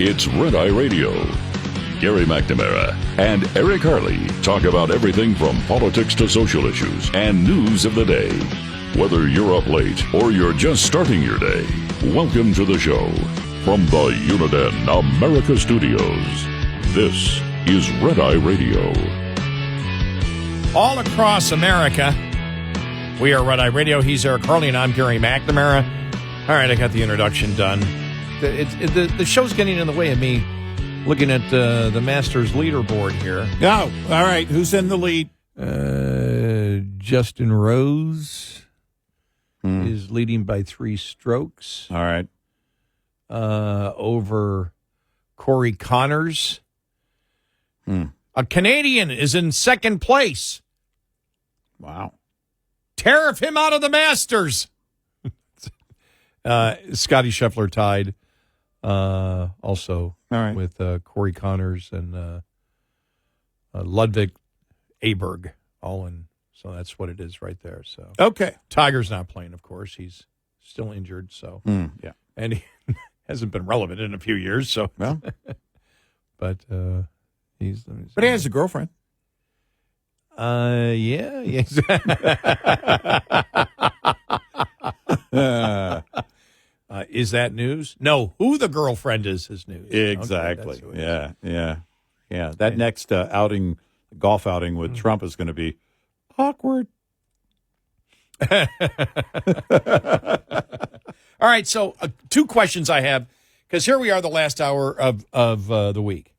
It's Red Eye Radio. Gary McNamara and Eric Harley talk about everything from politics to social issues and news of the day. Whether you're up late or you're just starting your day, welcome to the show. From the Uniden America Studios, this is Red Eye Radio. All across America, we are Red Eye Radio. He's Eric Harley, and I'm Gary McNamara. All right, I got the introduction done. The show's getting in the way of me looking at the Masters leaderboard here. Oh, all right. Who's in the lead? Justin Rose is leading by 3 strokes. All right. Over Corey Connors. A Canadian is in second place. Wow. Tariff him out of the Masters. Scotty Scheffler tied also with Corey Connors and Ludwig Aberg all in. So that's what it is right there. So Okay. Tiger's not playing, of course. He's still injured. So Yeah. and he hasn't been relevant in a few years. So Well, but he's but he has a girlfriend. yeah. Is that news? No, who the girlfriend is news. Exactly. Okay, Yeah. That next golf outing with Trump is going to be awkward. All right, so 2 questions I have, because here we are, the last hour of the week.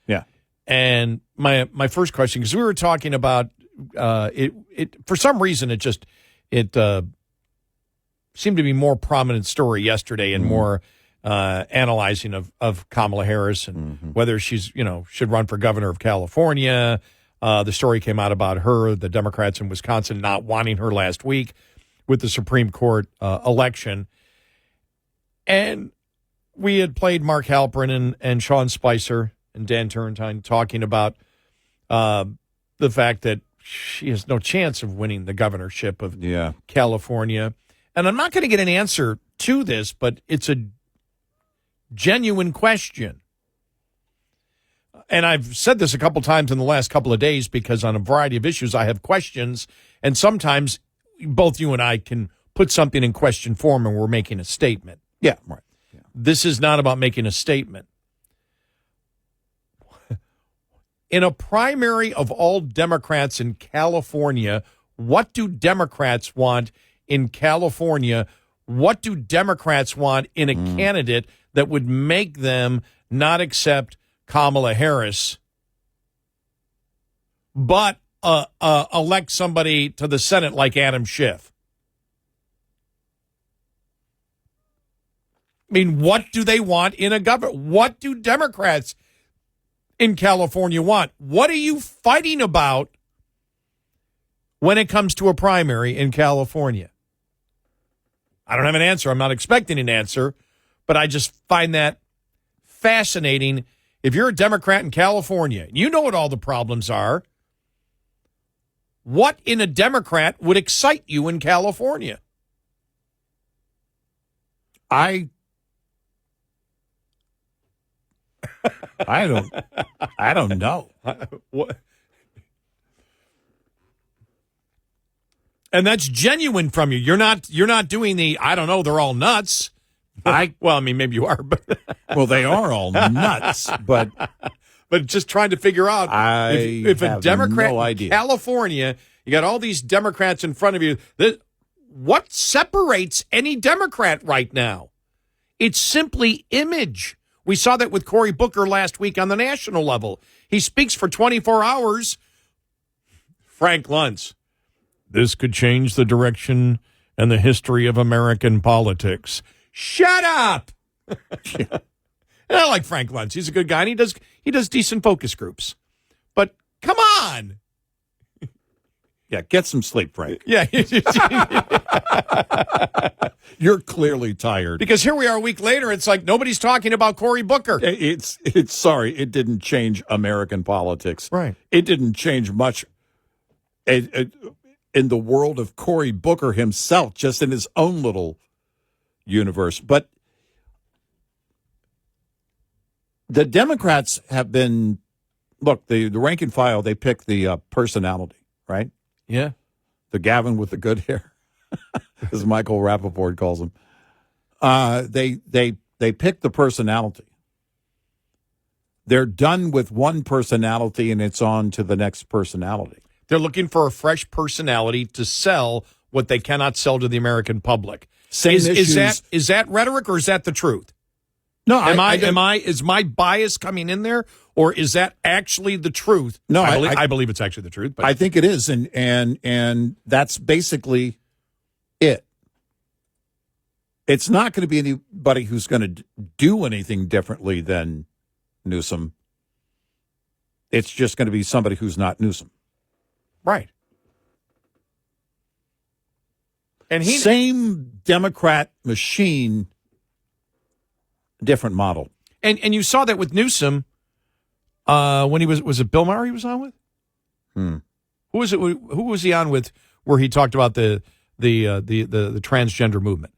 Yeah. And my first question, because we were talking about it for some reason, it seemed to be more prominent story yesterday and more analyzing of Kamala Harris and whether she's, should run for governor of California. The story came out about her, the Democrats in Wisconsin not wanting her last week with the Supreme Court election. And we had played Mark Halperin and Sean Spicer and Dan Turrentine talking about the fact that she has no chance of winning the governorship of California. And I'm not going to get an answer to this, but it's a genuine question. And I've said this a couple times in the last couple of days because on a variety of issues I have questions, and sometimes both you and I can put something in question form and we're making a statement. Yeah, right. Yeah. This is not about making a statement. In a primary of all Democrats in California, what do Democrats want in California? What do Democrats want in a candidate that would make them not accept Kamala Harris, but elect somebody to the Senate like Adam Schiff? I mean, what do they want in a government? What do Democrats in California want? What are you fighting about when it comes to a primary in California? I don't have an answer. I'm not expecting an answer, but I just find that fascinating. If you're a Democrat in California, you know what all the problems are. What in a Democrat would excite you in California? I don't know. What? And that's genuine from you. You're not doing the, I don't know, they're all nuts. Maybe you are, but Well, they are all nuts, but just trying to figure out if a Democrat no in idea. California, you got all these Democrats in front of you. What separates any Democrat right now? It's simply image. We saw that with Cory Booker last week on the national level. He speaks for 24 hours. Frank Luntz. This could change the direction and the history of American politics. Shut up! I like Frank Luntz. He's a good guy, and he does decent focus groups. But come on! Yeah, get some sleep, Frank. Yeah. You're clearly tired. Because here we are a week later, it's like nobody's talking about Cory Booker. It's sorry, it didn't change American politics. Right. It didn't change much in the world of Cory Booker himself, just in his own little universe. But The Democrats have been, look, the rank and file, they pick the personality, right? Yeah. The Gavin with the good hair, as Michael Rappaport calls him. They pick the personality. They're done with one personality, and it's on to the next personality. They're looking for a fresh personality to sell what they cannot sell to the American public. Is that rhetoric or is that the truth? No, is my bias coming in there, or is that actually the truth? No, I believe it's actually the truth. But I think it is, and that's basically it. It's not going to be anybody who's going to do anything differently than Newsom. It's just going to be somebody who's not Newsom. Right. And same Democrat machine, different model. And you saw that with Newsom when he was it Bill Maher he was on with? Who was it? Who was he on with? Where he talked about the transgender movement,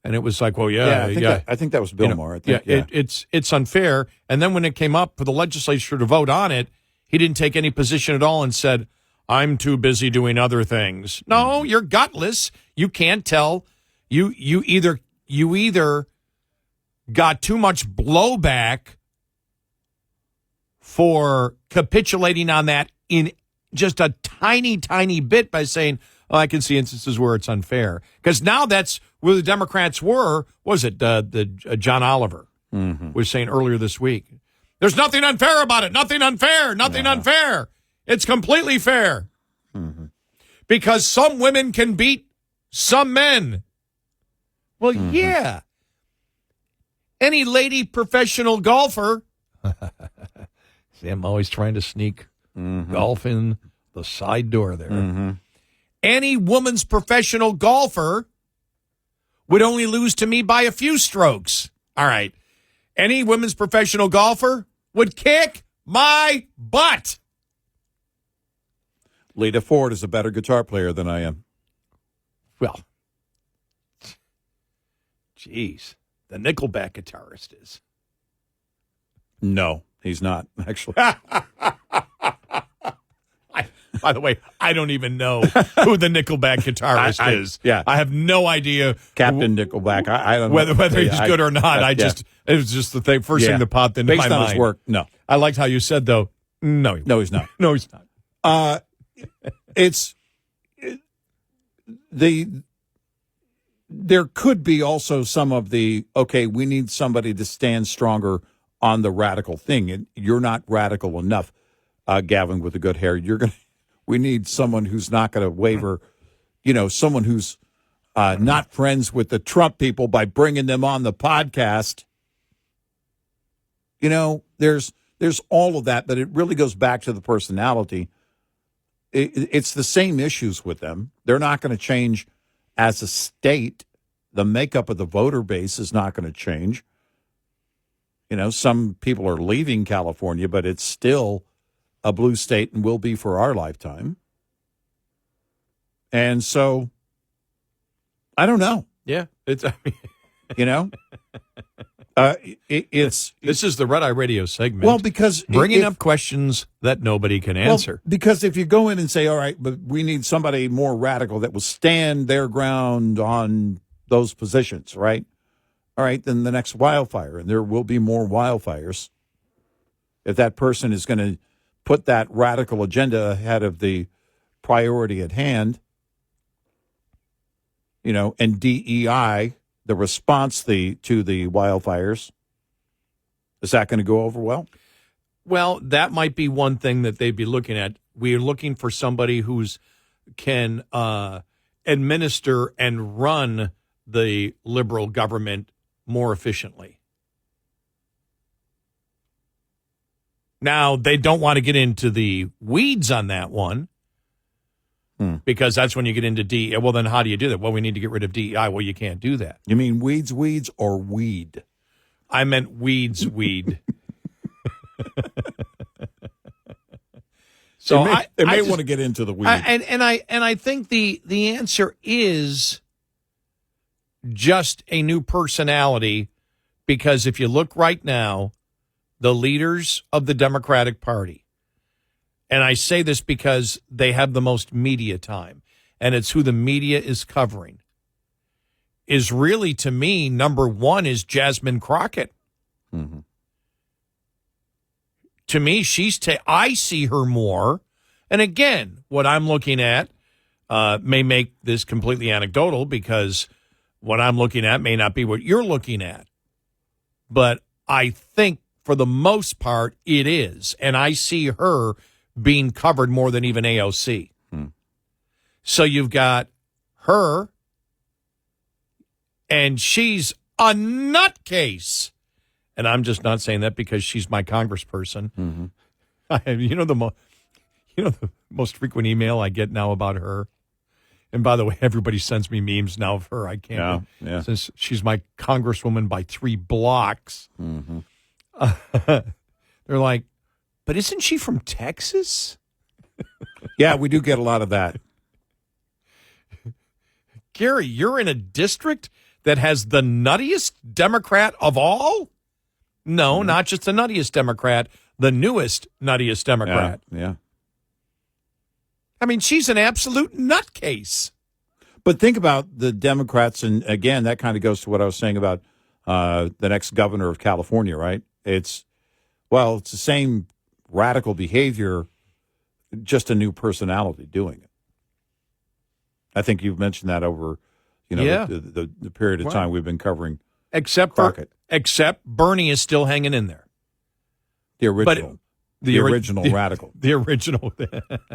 and it was like, well, I think that was Bill Maher. It's unfair. And then when it came up for the legislature to vote on it, he didn't take any position at all and said, I'm too busy doing other things. No, you're gutless. You can't tell. You either got too much blowback for capitulating on that in just a tiny, tiny bit by saying, oh, I can see instances where it's unfair. Because now that's where the Democrats were. What was it? John Oliver was saying earlier this week. There's nothing unfair about it. Nothing unfair. Nothing unfair. It's completely fair. Because some women can beat some men. Well, yeah. Any lady professional golfer. See, I'm always trying to sneak golf in the side door there. Any woman's professional golfer would only lose to me by a few strokes. All right. Any women's professional golfer would kick my butt. Lita Ford is a better guitar player than I am. Well, geez, the Nickelback guitarist is. No, he's not, actually. By the way, I don't even know who the Nickelback guitarist is. Yeah. I have no idea. Captain Nickelback. I don't know. Whether he's good or not. It was just the first thing that popped into my mind. Based on his work, no. I liked how you said, though, no, he's not. No, he's not. There could be also some of the, okay, we need somebody to stand stronger on the radical thing. And you're not radical enough, Gavin with the good hair. We need someone who's not going to waver, someone who's not friends with the Trump people by bringing them on the podcast. There's all of that, but it really goes back to the personality. It's the same issues with them. They're not going to change as a state. The makeup of the voter base is not going to change. Some people are leaving California, but it's still a blue state and will be for our lifetime. And so, I don't know. Yeah. This is the Red Eye Radio segment. Well, because bringing up questions that nobody can answer. Well, because if you go in and say, all right, but we need somebody more radical that will stand their ground on those positions, right? All right, then the next wildfire, and there will be more wildfires. If that person is going to put that radical agenda ahead of the priority at hand, and DEI, the response to the wildfires, is that going to go over well? Well, that might be one thing that they'd be looking at. We are looking for somebody who's can administer and run the liberal government more efficiently. Now, they don't want to get into the weeds on that one because that's when you get into DEI. Well, then how do you do that? Well, we need to get rid of DEI. Well, you can't do that. You mean weeds, or weed? I meant weed. So they may want to get into the weed. And I think the answer is just a new personality, because if you look right now, the leaders of the Democratic Party, and I say this because they have the most media time, and it's who the media is covering, is really, to me, number one is Jasmine Crockett. Mm-hmm. To me, I see her more. And again, what I'm looking at may make this completely anecdotal because what I'm looking at may not be what you're looking at. But I think for the most part, it is. And I see her being covered more than even AOC. So you've got her, and she's a nutcase. And I'm just not saying that because she's my congressperson. Mm-hmm. You know the most frequent email I get now about her. And by the way, everybody sends me memes now of her. I can't since she's my congresswoman by 3 blocks. Mm-hmm. They're like, but isn't she from Texas? Yeah, we do get a lot of that. Gary, you're in a district that has the nuttiest Democrat of all? No, not just the nuttiest Democrat, the newest nuttiest Democrat. Yeah. I mean, she's an absolute nutcase. But think about the Democrats, and again, that kind of goes to what I was saying about the next governor of California, right? It's the same radical behavior, just a new personality doing it. I think you've mentioned that over, the period of time we've been covering. Except Bernie is still hanging in there. The original. The original radical. The original.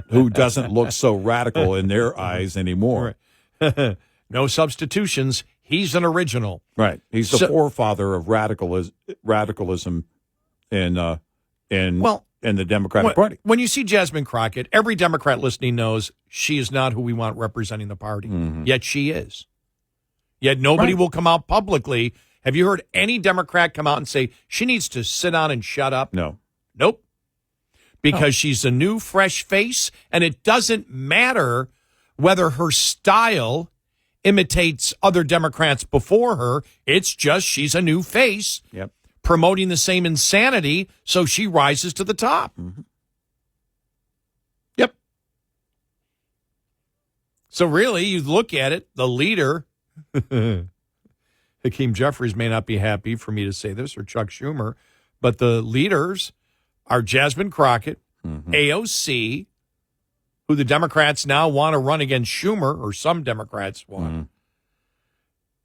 Who doesn't look so radical in their eyes anymore. Right. No substitutions. He's an original. Right. He's the forefather of radicalism in the Democratic Party. When you see Jasmine Crockett, every Democrat listening knows she is not who we want representing the party. Mm-hmm. Yet she is. Yet nobody will come out publicly. Have you heard any Democrat come out and say she needs to sit down and shut up? No. Nope. Because she's a new, fresh face, and it doesn't matter whether her style imitates other Democrats before her. It's just she's a new face promoting the same insanity, so she rises to the top. Mm-hmm. Yep. So really, you look at it, the leader, Hakeem Jeffries may not be happy for me to say this, or Chuck Schumer, but the leaders are Jasmine Crockett, AOC, who the Democrats now want to run against Schumer, or some Democrats want,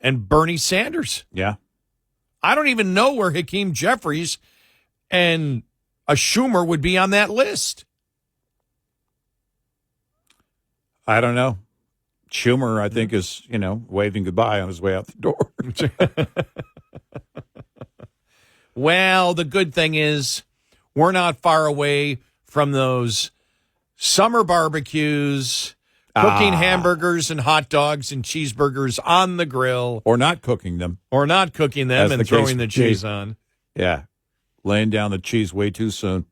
and Bernie Sanders. Yeah. I don't even know where Hakeem Jeffries and a Schumer would be on that list. I don't know. Schumer, I think, is, waving goodbye on his way out the door. Well, the good thing is we're not far away from those summer barbecues, cooking hamburgers and hot dogs and cheeseburgers on the grill. Or not cooking them. And throwing the cheese on. Yeah. Laying down the cheese way too soon.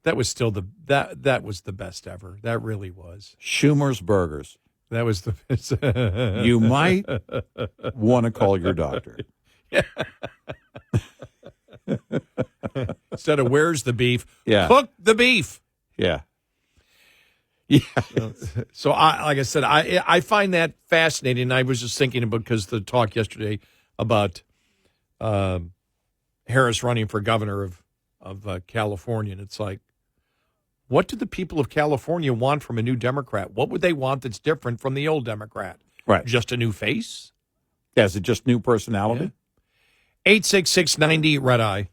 That was still that was the best ever. That really was. Schumer's Burgers. That was the best. You might want to call your doctor. Instead of where's the beef, cook the beef. Yeah. So like I said, I find that fascinating. I was just thinking because the talk yesterday about Harris running for governor of California, and it's like, what do the people of California want from a new Democrat? What would they want that's different from the old Democrat? Right. Just a new face? Yeah, is it just new personality? 866-90 Red Eye.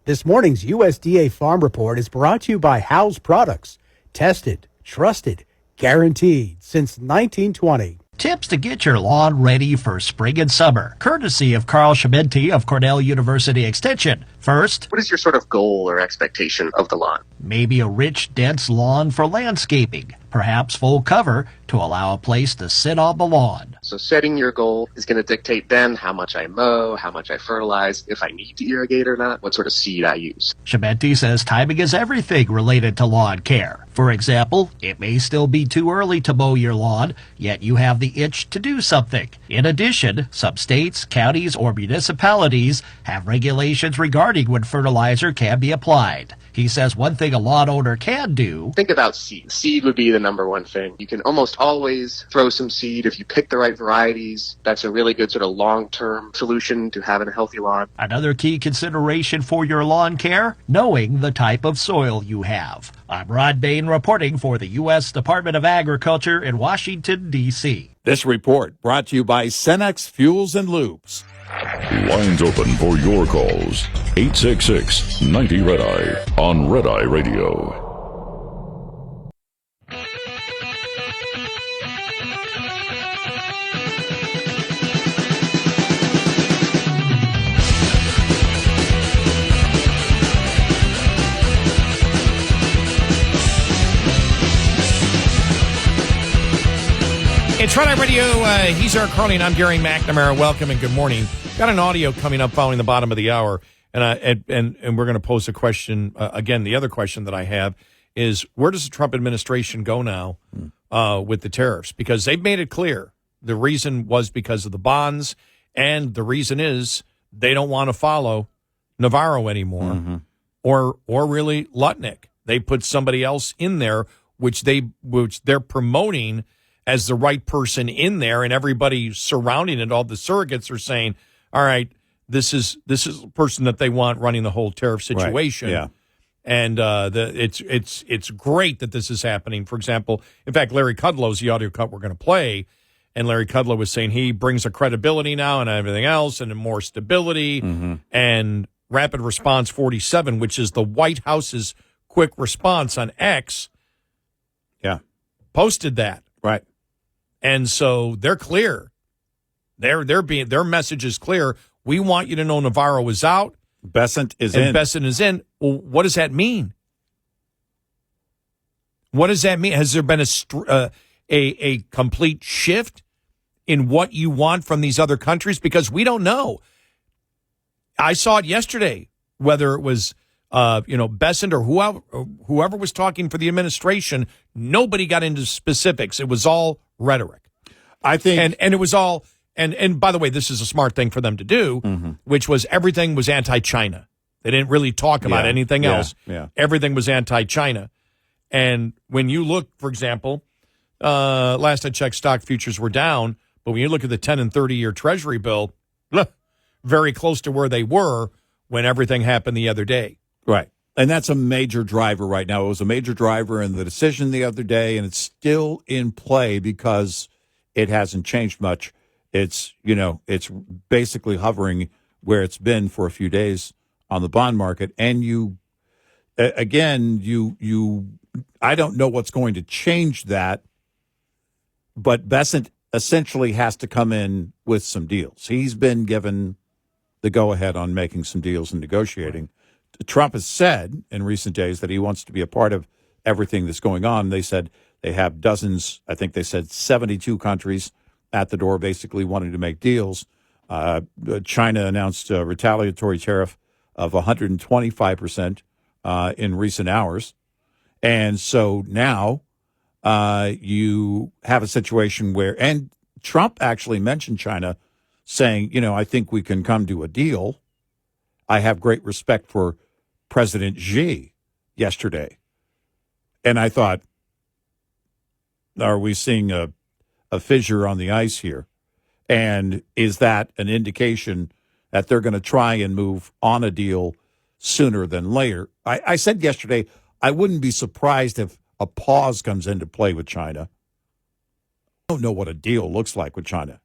This morning's USDA Farm Report is brought to you by Howe's Products. Tested, trusted, guaranteed since 1920. Tips to get your lawn ready for spring and summer, courtesy of Carl Schmidty of Cornell University Extension. First, what is your sort of goal or expectation of the lawn? Maybe a rich, dense lawn for landscaping. perhaps full cover, to allow a place to sit on the lawn. So setting your goal is going to dictate then how much I mow, how much I fertilize, if I need to irrigate or not, what sort of seed I use. Schmetti says timing is everything related to lawn care. For example, it may still be too early to mow your lawn, yet you have the itch to do something. In addition, some states, counties, or municipalities have regulations regarding when fertilizer can be applied. He says one thing a lawn owner can do. Think about seed. Seed would be the number one thing. You can almost always throw some seed if you pick the right varieties. That's a really good sort of long-term solution to having a healthy lawn. Another key consideration for your lawn care, knowing the type of soil you have. I'm Rod Bain reporting for the U.S. Department of Agriculture in Washington, D.C. This report brought to you by Cenex Fuels and Lubes. Lines open for your calls. 866-90-RED-EYE on Red Eye Radio. It's Red Eye Radio. He's Eric Harley, and I'm Gary McNamara. Welcome and good morning. Got an audio coming up following the bottom of the hour, and we're going to pose a question again. The other question that I have is, where does the Trump administration go now with the tariffs? Because they've made it clear the reason was because of the bonds, and the reason is they don't want to follow Navarro anymore, or really Lutnick. They put somebody else in there, which they're promoting as the right person in there, and everybody surrounding it, all the surrogates are saying, all right, this is the person that they want running the whole tariff situation. Right. Yeah. And it's great that this is happening. For example, in fact, Larry Kudlow's the audio cut we're going to play, and Larry Kudlow was saying he brings a credibility now and everything else and more stability and Rapid Response 47, which is the White House's quick response on X. Yeah. Posted that. Right. And so they're clear. Their message is clear. We want you to know Navarro is out. Bessent is in. Bessent is in. Well, what does that mean? What does that mean? Has there been a complete shift in what you want from these other countries? Because we don't know. I saw it yesterday, whether it was Bessent or whoever was talking for the administration. Nobody got into specifics. It was all rhetoric. I think, and it was all. And by the way, this is a smart thing for them to do, which was everything was anti-China. They didn't really talk about anything else. Yeah. Everything was anti-China. And when you look, for example, last I checked, stock futures were down. But when you look at the 10 and 30-year Treasury bill, very close to where they were when everything happened the other day. Right. And that's a major driver right now. It was a major driver in the decision the other day, and it's still in play because it hasn't changed much. It's basically hovering where it's been for a few days on the bond market. And I don't know what's going to change that, but Bessent essentially has to come in with some deals. He's been given the go-ahead on making some deals and negotiating. Trump has said in recent days that he wants to be a part of everything that's going on. They said they have dozens, I think they said 72 countries at the door basically wanting to make deals. China announced a retaliatory tariff of 125% in recent hours. And so now you have a situation where, and Trump actually mentioned China saying, I think we can come to a deal. I have great respect for President Xi yesterday. And I thought, are we seeing a fissure on the ice here? And is that an indication that they're going to try and move on a deal sooner than later? I said yesterday, I wouldn't be surprised if a pause comes into play with China. I don't know what a deal looks like with China.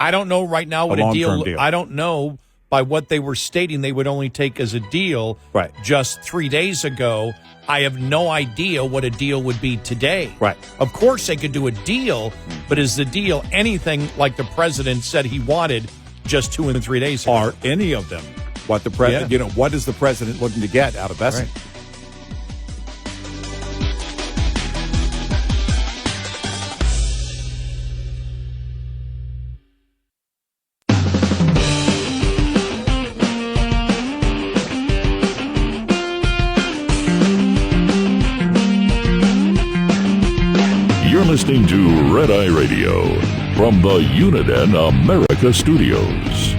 I don't know right now what a long-term deal. I don't know. By what they were stating they would only take as a deal just 3 days ago. I have no idea what a deal would be today. Right. Of course they could do a deal, but is the deal anything like the president said he wanted just 2 and 3 days ago? Are any of them what the president, what is the president looking to get out of Bessent? Right. listening to Red Eye Radio from the Uniden America Studios.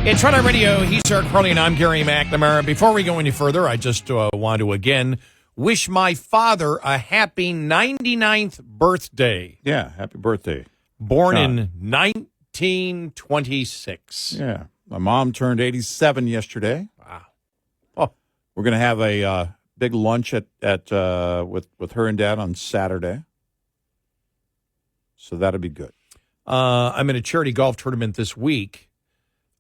It's Red Eye Radio. He's Eric Harley, and I'm Gary McNamara. Before we go any further, I just want to again wish my father a happy 99th birthday. Yeah, happy birthday. Born in 1926. Yeah. My mom turned 87 yesterday. Wow. Oh, We're going to have a big lunch with her and Dad on Saturday. So that'll be good. I'm in a charity golf tournament this week.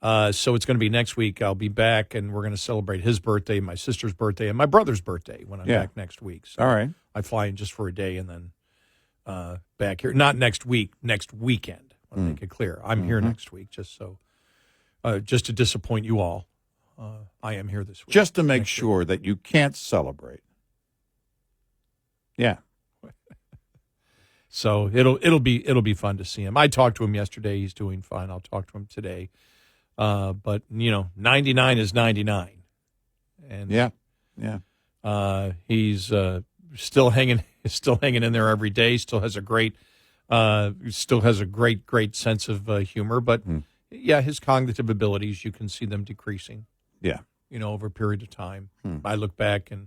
So it's going to be next week. I'll be back, and we're going to celebrate his birthday, my sister's birthday, and my brother's birthday when I'm back next week. So all right. I fly in just for a day and then back here. Not next week, next weekend. I want to make it clear. I'm here next week, just to disappoint you all. I am here this week. Just to make sure that you can't celebrate. Yeah. So it'll be fun to see him. I talked to him yesterday. He's doing fine. I'll talk to him today. But 99 is 99, and he's still hanging in there every day. Still has a great sense of humor. But his cognitive abilities, you can see them decreasing. Yeah, over a period of time. I look back and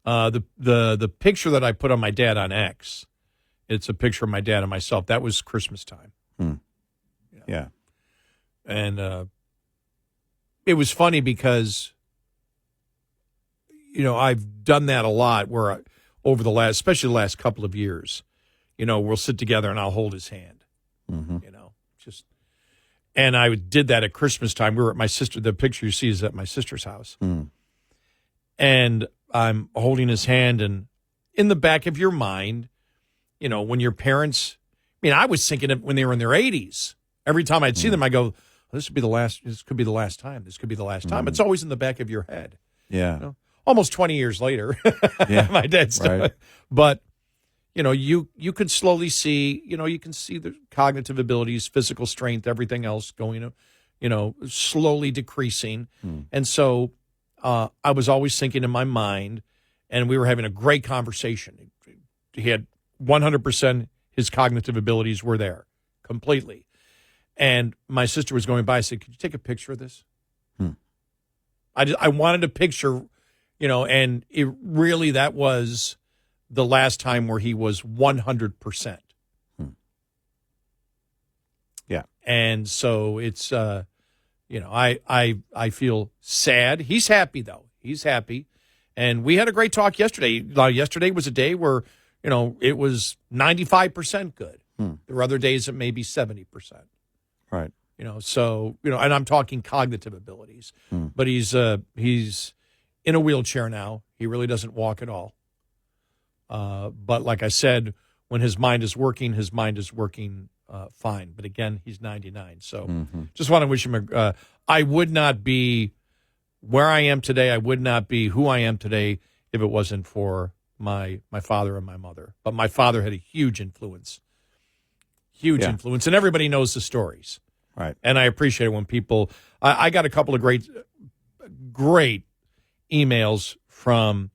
the picture that I put on my dad on X, it's a picture of my dad and myself. That was Christmas time. Yeah, and. It was funny because, I've done that a lot where especially the last couple of years, we'll sit together and I'll hold his hand, and I did that at Christmas time. We were at my sister. The picture you see is at my sister's house. And I'm holding his hand, and in the back of your mind, when your parents, I was thinking of when they were in their 80s, every time I'd see them, I go, this could be the last time. This could be the last time. It's always in the back of your head. Yeah. Almost 20 years later, my dad's still. Right. But, you could slowly see, you can see the cognitive abilities, physical strength, everything else going, slowly decreasing. And so I was always thinking in my mind, and we were having a great conversation. He had 100%, his cognitive abilities were there completely. And my sister was going by. I said, could you take a picture of this? I wanted a picture, and it really, that was the last time where he was 100%. Yeah. And so it's, I feel sad. He's happy, though. He's happy. And we had a great talk yesterday. Yesterday was a day where, it was 95% good. There were other days that may be 70%. Right. And I'm talking cognitive abilities, but he's in a wheelchair now. He really doesn't walk at all. But like I said, when his mind is working fine. But again, he's 99. So just want to wish him I would not be where I am today. I would not be who I am today if it wasn't for my father and my mother. But my father had a huge influence. Influence, and everybody knows the stories. Right. And I appreciate it when people, I got a couple of great emails from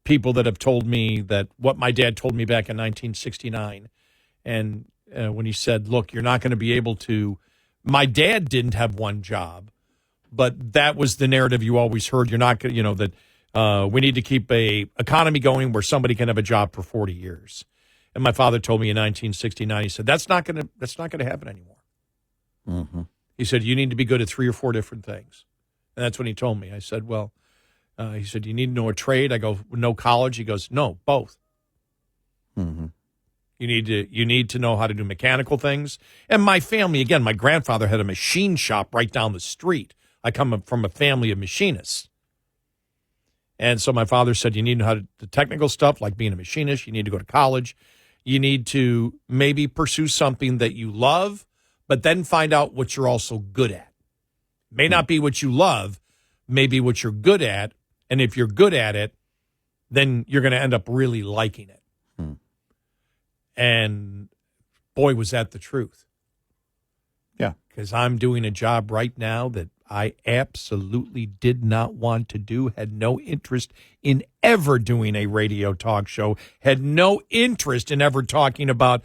people that have told me that what my dad told me back in 1969. And when he said, look, you're not going to be able to, my dad didn't have one job, but that was the narrative you always heard. You're not going to, that we need to keep a economy going where somebody can have a job for 40 years. And my father told me in 1969, he said, that's not going to happen anymore. He said, you need to be good at 3 or 4 different things. And that's when he told me. I said, well, he said, you need to know a trade. I go, no college. He goes, no, both. You need to know how to do mechanical things. And my family, again, my grandfather had a machine shop right down the street. I come from a family of machinists. And so my father said, you need to know how to the technical stuff, like being a machinist. You need to go to college. You need to maybe pursue something that you love, but then find out what you're also good at. May not be what you love, maybe what you're good at. And if you're good at it, then you're going to end up really liking it. And boy, was that the truth. Yeah. Because I'm doing a job right now that I absolutely did not want to do, had no interest in ever doing a radio talk show, had no interest in ever talking about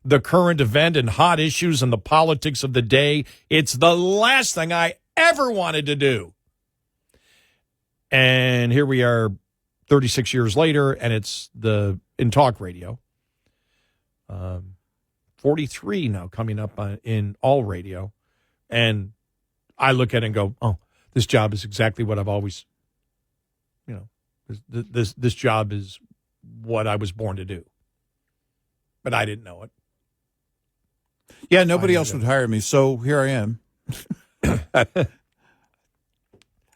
the current event and hot issues and the politics of the day. It's the last thing I ever wanted to do. And here we are 36 years later, and it's in talk radio. 43 now coming up in all radio. And I look at it and go, oh, this job is exactly what I've always, this job is what I was born to do. But I didn't know it. Yeah, nobody else would hire me, so here I am.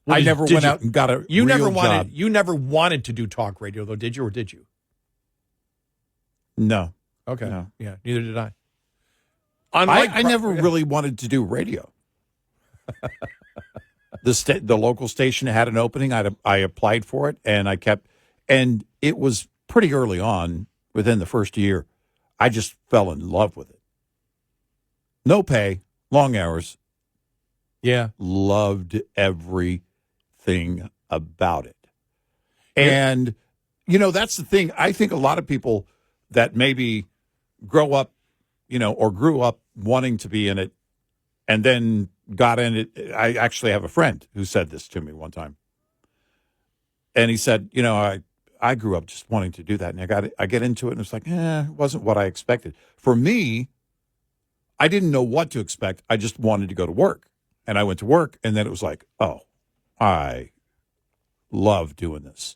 I never went out and got a real job. You never wanted to do talk radio, though, did you, or did you? No. Okay. No. Yeah, neither did I. I never really wanted to do radio. The local station had an opening. I applied for it, and and it was pretty early on, within the first year. I just fell in love with it. No pay, long hours. Yeah. Loved everything about it. And, that's the thing. I think a lot of people that maybe grow up, or grew up wanting to be in it and then got in it. I actually have a friend who said this to me one time. And he said, I grew up just wanting to do that. And I get into it, and it's like, it wasn't what I expected. For me, I didn't know what to expect. I just wanted to go to work. And I went to work, and then it was like, oh, I love doing this.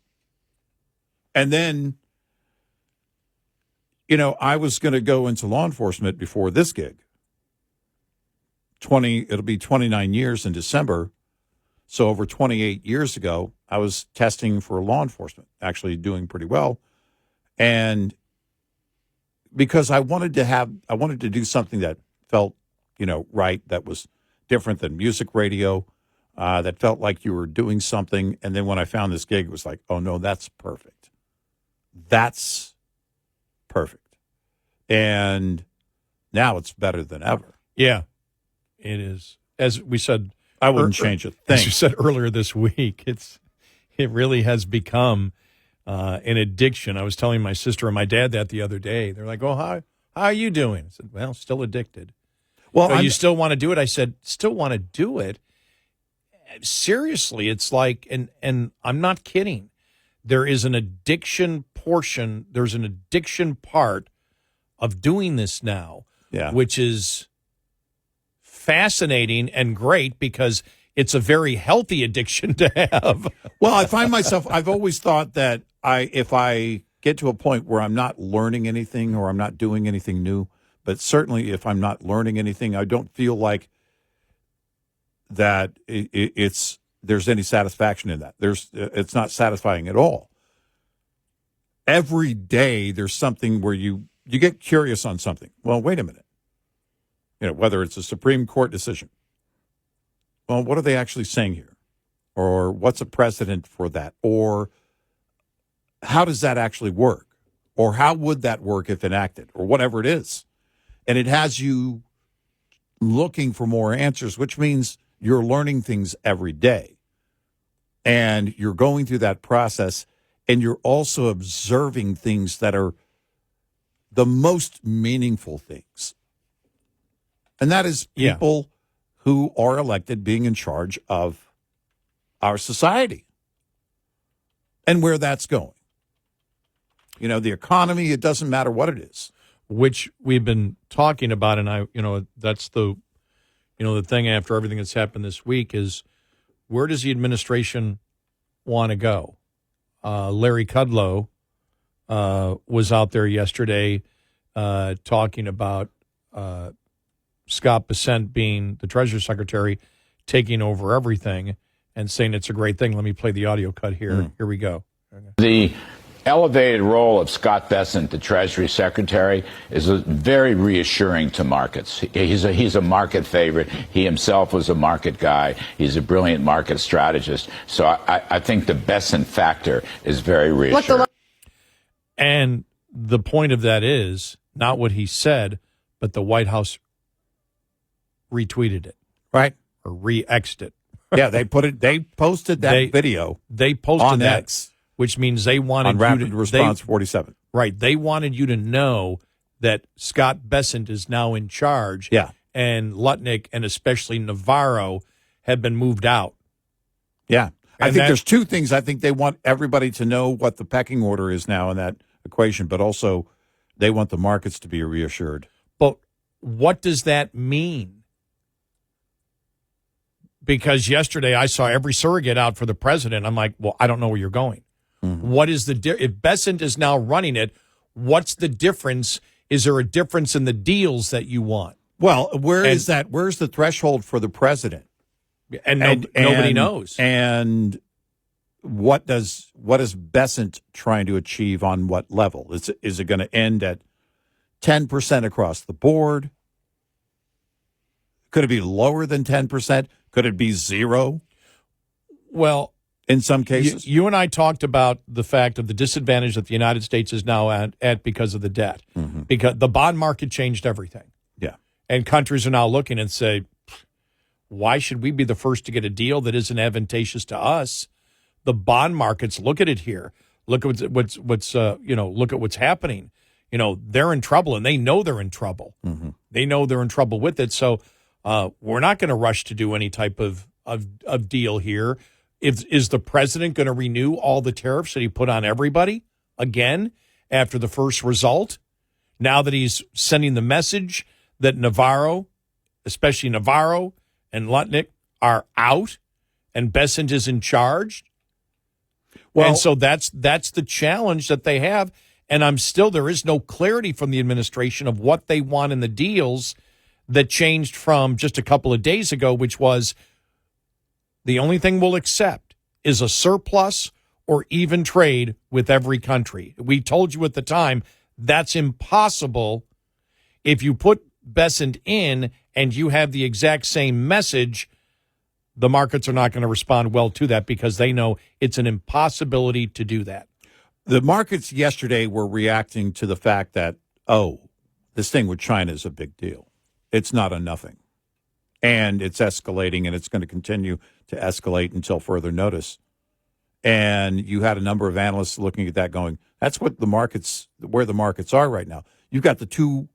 And then, I was going to go into law enforcement before this gig. It'll be 29 years in December. So over 28 years ago, I was testing for law enforcement, actually doing pretty well. And because I wanted to do something that felt, right, that was different than music radio, that felt like you were doing something. And then when I found this gig, it was like, oh, no, that's perfect. That's perfect. And now it's better than ever. Yeah, it is. As we said, I wouldn't change a thing. As you said earlier this week, it really has become an addiction. I was telling my sister and my dad that the other day. They're like, "Oh, how are you doing?" I said, "Well, still addicted." Well, so you still want to do it? I said, "Still want to do it." Seriously, it's like, and I'm not kidding. There is an addiction portion. There's an addiction part of doing this now, which is fascinating and great because it's a very healthy addiction to have. Well, I find myself, I've always thought that if I get to a point where I'm not learning anything or I'm not doing anything new, but certainly if I'm not learning anything, I don't feel like that there's any satisfaction in that. It's not satisfying at all. Every day there's something where you get curious on something. Well, wait a minute. Whether it's a Supreme Court decision. Well, what are they actually saying here? Or what's a precedent for that? Or how does that actually work? Or how would that work if enacted? Or whatever it is. And it has you looking for more answers, which means you're learning things every day. And you're going through that process, and you're also observing things that are the most meaningful things. And that is people who are elected being in charge of our society and where that's going. The economy, it doesn't matter what it is. Which we've been talking about, and that's the thing after everything that's happened this week is, where does the administration want to go? Larry Kudlow was out there yesterday talking about Scott Bessent being the Treasury Secretary, taking over everything and saying it's a great thing. Let me play the audio cut here. Here we go. The elevated role of Scott Bessent, the Treasury Secretary, is very reassuring to markets. He's a market favorite. He himself was a market guy. He's a brilliant market strategist. So I think the Bessent factor is very reassuring. And the point of that is not what he said, but the White House retweeted it. Right. Or re-X'd it. Yeah, they posted that video. They posted on that, X, which means they wanted on Rapid Response 47. Right. They wanted you to know that Scott Bessent is now in charge. Yeah. And Lutnick and especially Navarro have been moved out. Yeah. I And think there's two things. I think they want everybody to know what the pecking order is now in that equation, but also they want the markets to be reassured. But what does that mean? Because yesterday I saw every surrogate out for the president. I'm like, well, I don't know where you're going. Mm-hmm. What is if Bessent is now running it, what's the difference? Is there a difference in the deals that you want? Well, where's the threshold for the president? And nobody knows. And what is Bessent trying to achieve on what level? Is it going to end at 10% across the board? Could it be lower than 10%? Could it be zero? Well, in some cases. You and I talked about the fact of the disadvantage that the United States is now at because of the debt. Mm-hmm. Because the bond market changed everything. Yeah. And countries are now looking and say, why should we be the first to get a deal that isn't advantageous to us? The bond markets, look at it here. Look at what's look at what's happening. They're in trouble, and they know they're in trouble. Mm-hmm. They know they're in trouble with it. So we're not going to rush to do any type of deal here. Is the president going to renew all the tariffs that he put on everybody again after the first result? Now that he's sending the message that especially Navarro and Lutnick are out and Bessent is in charge. Well, and so that's the challenge that they have. And there is no clarity from the administration of what they want in the deals that changed from just a couple of days ago, which was the only thing we'll accept is a surplus or even trade with every country. We told you at the time that's impossible if you put Bessent in and you have the exact same message. The markets are not going to respond well to that because they know it's an impossibility to do that. The markets yesterday were reacting to the fact that, this thing with China is a big deal. It's not a nothing. And it's escalating, and it's going to continue to escalate until further notice. And you had a number of analysts looking at that going, that's where the markets are right now. You've got the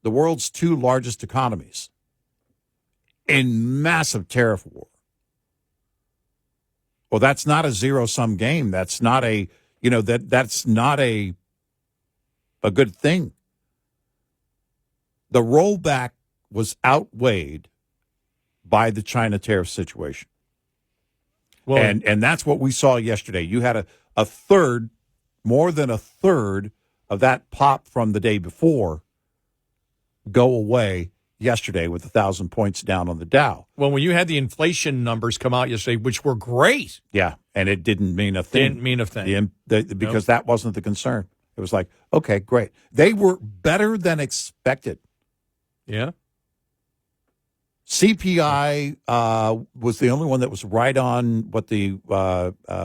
world's two largest economies in massive tariff war. Well, that's not a zero-sum game. That's not that's not a good thing. The rollback was outweighed by the China tariff situation. Well, and that's what we saw yesterday. You had more than a third of that pop from the day before go away yesterday with 1,000 points down on the Dow. Well, when you had the inflation numbers come out yesterday, which were great. Yeah, and it didn't mean a thing. Because that wasn't the concern. It was like, okay, great. They were better than expected. Yeah. CPI was the only one that was right on what the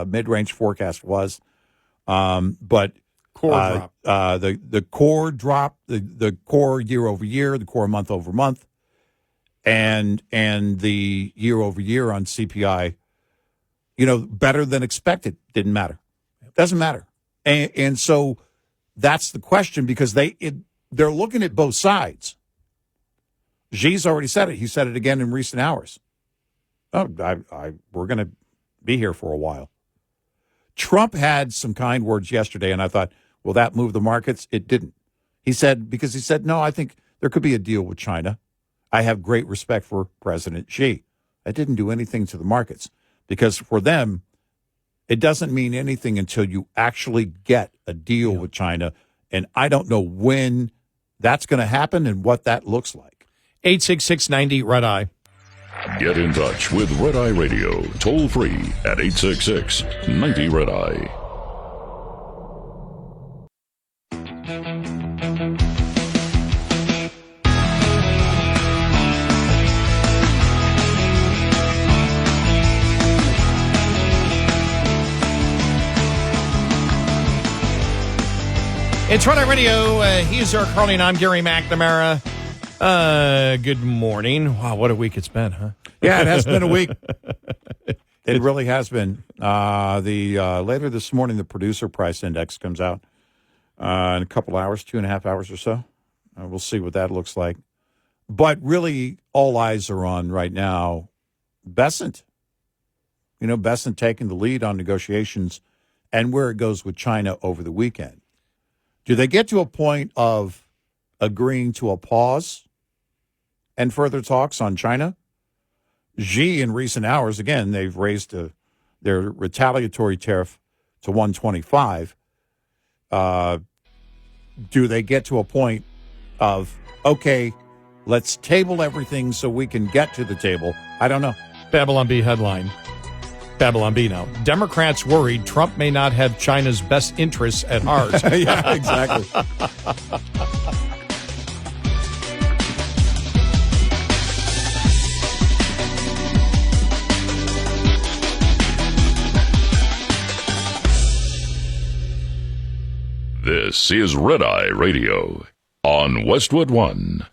mid-range forecast was. But core drop. The core drop, the core year over year, the core month over month, and the year over year on CPI, better than expected. Didn't matter. Doesn't matter. And so that's the question because they're looking at both sides. Xi's already said it. He said it again in recent hours. We're going to be here for a while. Trump had some kind words yesterday, and I thought, will that move the markets? It didn't. He said, no, I think there could be a deal with China. I have great respect for President Xi. That didn't do anything to the markets because for them, it doesn't mean anything until you actually get a deal with China. And I don't know when that's going to happen and what that looks like. 866-90 Red Eye. Get in touch with Red Eye Radio, toll free at 866-90 Red Eye. It's Red Eye Radio. He's Eric Harley, and I'm Gary McNamara. Good morning. Wow, what a week it's been, huh? Yeah, it has been a week. It really has been. Later this morning, the producer price index comes out in a couple hours, 2.5 hours or so. We'll see what that looks like. But really, all eyes are on right now Bessent. Bessent taking the lead on negotiations and where it goes with China over the weekend. Do they get to a point of agreeing to a pause and further talks on China? Xi, in recent hours, again, they've raised their retaliatory tariff to 125. Do they get to a point of, okay, let's table everything so we can get to the table? I don't know. Babylon Bee headline. Babylon Bee now. Democrats worried Trump may not have China's best interests at heart. Yeah, exactly. This is Red Eye Radio on Westwood One.